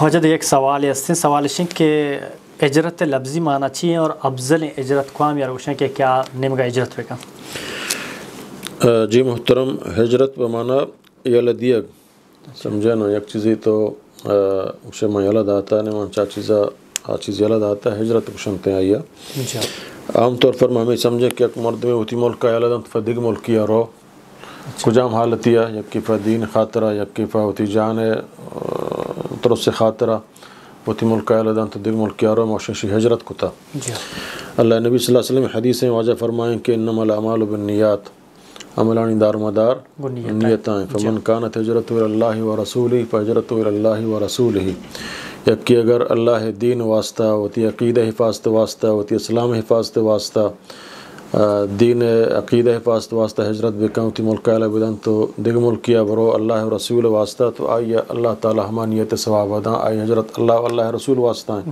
वजद एक सवाल है सवाल के इजरत लफ्ज़ी माना चाहिए और अफजल इजरत क़वाम या रोशन के क्या निमगा इजरत बेका। जी मोहतरम, हिजरत बमाना यलदियग समझे ना, एक चीज़ी तो उसे मैं यलद आता है मन चा चीज़ यलद आता है हिजरत कुशनते आइया आमतौर पर हमें समझे कि एक मर्द में उती मुल्क का यलद फदिग मुल्की रो कुजाम हालतिया यक्की फ़दीन ख़ातरा यक्की फ़ावती जान तरस ख़ातरा उती मुल्क का यलद दिग मुल्की रो मौशशी हिजरत कुता। अल्लाह नबी सल्लल्लाहु अलैहि वसल्लम हदीस में वाज़ह फरमाएं कि इन्नमल अमालु बिन्नियात अमलानी दारमदार नियताएँ फमन कानत हिजरतु इलल्लाहि व रसूलिही फहिजरतु इलल्लाहि व रसूलिही। यक्की अगर अल्लाह दीन वास्ता होती अक़ीदा हिफाजत वास्ता होती इस्लाम हिफाजत वास्ता दीन अक़ीदा हिफाजत वास्ता हिजरत बेकाउती मुल्क बिदन तो दिग मुल्किया बरो अल्लाह रसूल वास्ता तो आइए अल्लाह ताला हमा नियत सवाब अदा आई हिजरत अल्लाह रसूल वास्ता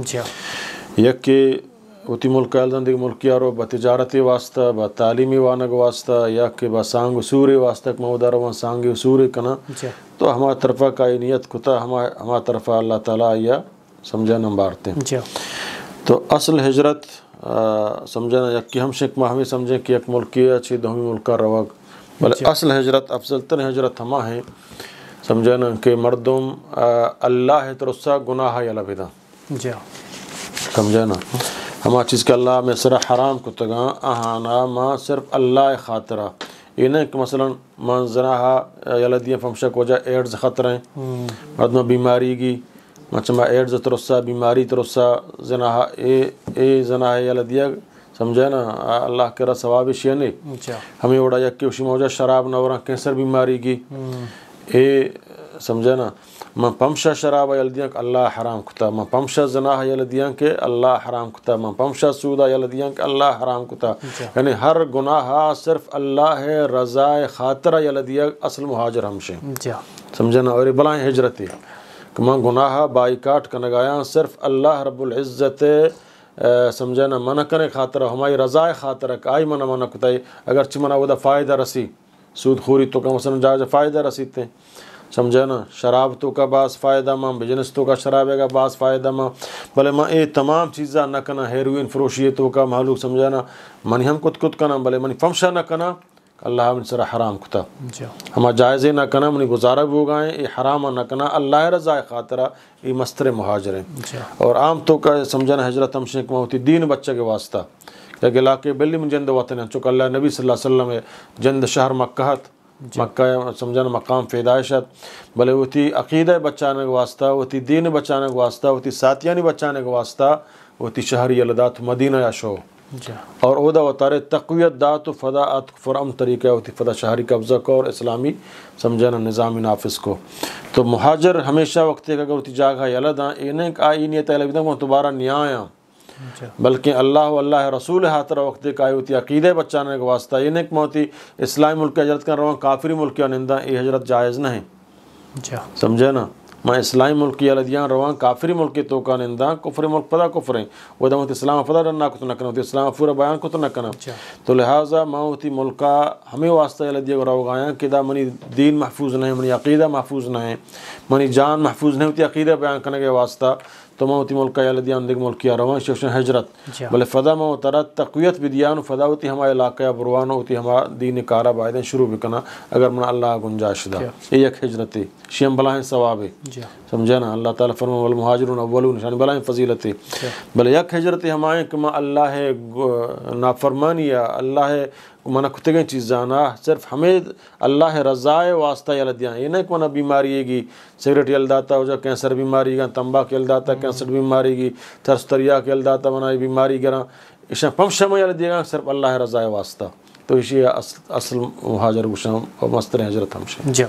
यक्की उती मुल्क दिग मुल्किया रो ब तिजारती वास्ता ब तालीमी वानग वास्ता या कि ब सांग सूर्य वास्ता मऊदार व सांग सूर्य कना तो हमारा तरफा का नियत कुता हमारा तरफा अल्लाह ताला आइया समझा नंबारते हैं। तो असल हिजरत समझना यक्की हम शेख हमें समझें कि एक मुल्की अच्छी दहमी मुल्क का रवाग भले असल हिजरत अफजल तर हिजरत हमा है समझना कि मर्दुम अल्लाह तरसा गुनाह यला बिदा समझना हमा चीज़ के अल्लाह में सरा हराम को तगा आहाना माँ सिर्फ अल्लाह खातरा इन्हें कि मसलन मंजना यलदिया फमशक वजह एड्स ख़तरे मर्द में बीमारी की मचमा एड्स तरसा बीमारी तरसा जना ए जना यलदिया समझे ना अल्लाह के सवाब शेने हमें उड़ा यक्की उसी मौजा शराब नवरा कैंसर बीमारी की ए समझे ना मैं पमशा शराब यलदिया अल्लाह हराम कुता मैं पमशा जना यलदिया के अल्लाह हराम कुता मैं पमशा सूदा यलदिया के अल्लाह हराम कुता यानी हर गुनाह सिर्फ अल्लाह रज़ाए खातरा यलदिया असल मुहाजिर हमशे समझे ना। और बला हिजरती कि मैं गुनाह बाइकाट कनगाया सिर्फ अल्लाह रब्बुल इज़्ज़त समझे ना मन कने खातरा हमारी रज़ाए खातरा आई मना मना कुताई अगर चिमना वदा फ़ायदा रसी सूद खोरी तो का मसलन जा फ़ायदा रसीते समझे ना शराब तो का बास फ़ायदा माँ बिजनेस तो का शराब का बास फ़ायदा माँ भले माँ ये तमाम चीज़ा न कना हेरोइन फरोशी तो का मालूम समझे ना मनी हम कुत कना भले मनी फमशा न कना अल्लाह मिन सरा हराम कुता हम जायज़े न कना मनी गुजारा भी होगा ये हराम न कना अल्लाह रज़ा खातरा ये मस्तर मुहाजिर हैं। और आम तो का समझना हिजरत हम शेख होती दीन बच्चे के वास्ता क्या इलाके बिल्ली में जंद वतन चुका अल्लाह नबी सल्लल्लाहु अलैहि वसल्लम जंद शहर मक्कात मक्का समझना मकाम फ़ैदायशत भले होती अक़ीदा बचाने के वास्ता होती दीन बचाने के वास्ता होती सातियानी बचाने के वास्ता होती शहरी यलदात मदीना या शो और ओदा वतारे तक़वियत दात फ़दाअत फ़रम तरीक़ा होती फ़दा शहरी कब्ज़ा को और इस्लामी समझना निज़ामी नाफिस को। तो मुहाजिर हमेशा वक्त अगर होती जागा यलदा इन्हें आई नियत दोबारा न्याया बल्कि अल्लाह रसूल हातरा वक्त का होती अक़ीदे बचाने के वास्ता ये नहीं मोती इस्लामी मुल्क हजरत कर रहा काफिरी मुल्क निंदा ये हजरत जायज़ नहीं समझे ना। मैं इस्लामी मुल्क की अलदियाँ रवा काफिरी मुल्क तो का निंदा कुफर मुल्क पदा कुफर वो दमत इस्लाम पदा डरना को तो न करना इस्लाम पूरा बयान को तो न करना। तो लिहाजा माँ होती मुल्क हमें वास्ता अलदिया रवाया कि दा मनी दीन महफूज नहीं मनी अक़ीदा महफूज नहीं मनी जान महफूज नहीं होती अक़ीदा बयान करने के वास्ता तो मौती मुल्क यलदिया दिग मुल्क रवा शोशन हिजरत भले फ़दा में तरह तक़वियत विदियान फ़दा होती हमारे इलाक़ा बुरवान होती हमारा दीन कारा बायदें शुरू भी करना अगर मन अल्लाह गुंजाइश दा ये एक हिजरती शेम बला सवाब समझे ना। अल्लाह ताला फरमा वल मुहाजिरून अव्वलून निशानी बला फजीलती भले एक हिजरती हमारे कि अल्लाह नाफरमानी या अल्लाह मना खुते गई चीज़ जाना सिर्फ हमें अल्लाह रज़ाए वास्ता यलदियाँ ये नहीं मना बीमारी है सिगरेट यलदाता हो जा कैंसर बीमारी का तंबाकू यलदाता कैंसर बीमारी की तरस्तरिया के यलदाता मना बीमारी गिरा इस पमशम यलदिया सिर्फ अल्लाह रज़ाए वास्ता। तो इसी असल मुहाजिर गुशाम और मस्तर हजरत हमशे।